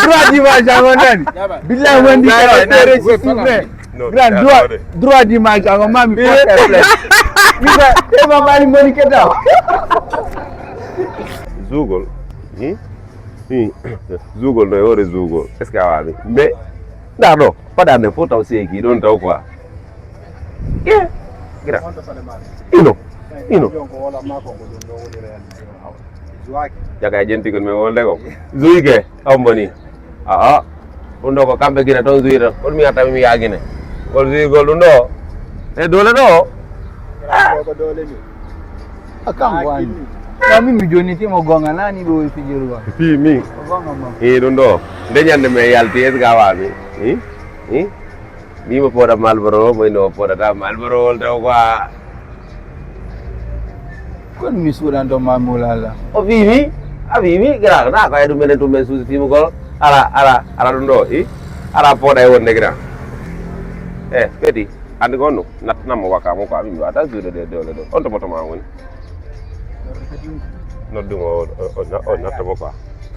Droit d'image à nani? Billahi wendi kala s'il vous plaît. Grand droit d'image à mami porte plainte. Bisa ema bali moni keta. Zugol. Zugol no yore zugol. Est-ce que awabi? Mais dado pada ne photo aussi qui don taw quoi. Yeah. Gra. Ino. Jaga jenti kon me wolde ko. Zuige amboni. Undo ko kambe gina ton zuira. On mi ata mi yagine. Gol zugol undo. E dole do. Ko dole mi. Akangwani. Kami mijoni ti mo gonga nani do fijiruwa. Fi mi. Gonga mo. Dundo. Ndenyande me yalti es gawabi. Ni mo poda Malboro mo no poda ta Malboro to kwa. Kon mi sudan to mamulala. O vivi? A vivi gra na ka edu menen to men susi fi mo gol. Ara dundo ara poda e wonde gra. Pedi andi gonno nat nam waka mo ko ami wata zude de dole do. On to moto ma woni. Noddu mo natto mo quoi.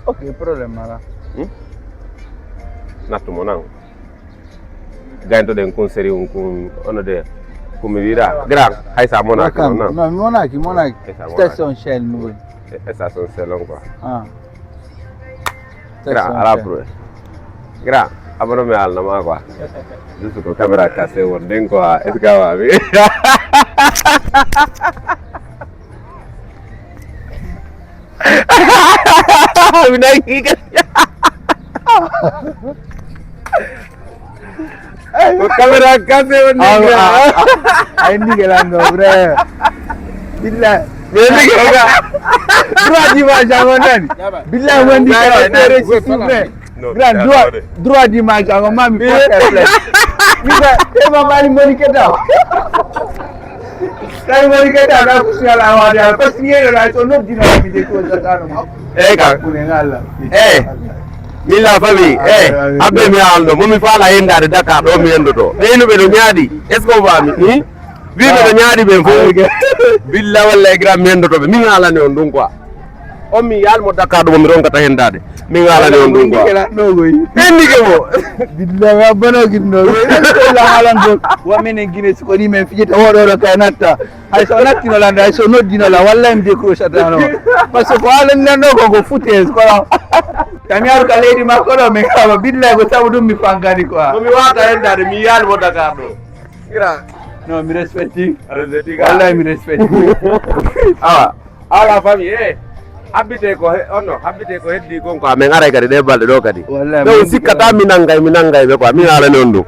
Ok, problème ala. Natto mo nan. Gainto den conseri un ono de come vira. Gran, hay sa monaki non. No, monaki. Station Shell no. Station Shell quoi. Gran, ala pro. Gran, abano me alna ma quoi. Giusto con camera casse wonden quoi. Escawa bi. Binagi ka. Kamera kasi wonden. Ay hindi kelando bre. Billah. Hindi ka. Droit d'image à nani? Billah wendi kala s'il vous plaît. Grand droit d'image à mami porte plainte. Bisa ema bali moni keta. Sai moni keta na kusiala awada. Parce que la so no dina mi de ko zakano. Ka kunengala. Mila fami abbe mi aldo mo mi fala yendade Dakar do mi yendo to enu be do nyaadi est ce que fami wi be do nyaadi be fo billa walla gram mi yendo to be mi ngala ne on dun quoi o mi yal mo Dakar do mi ronkata hendade mi ngala ne on dun quoi no goy endike mo billa wa bano ginno la halan do wa menen gine ko ni men fijeta wodo ka natta hay so natti no landa so noddino la walla mi décrochata no parce que halan nan do ko foutes ko Tamiaru kaledi makoro me kama billahi ko sabudu mi fangani quoi. Mo mi wata hendade mi yal mo Dakar do gra no mi respecti wallahi mi respecti ala fami habite ko heddi kon ko men ara kadi de balde do kadi wallahi do sikkata mi nangay be quoi mi ala non do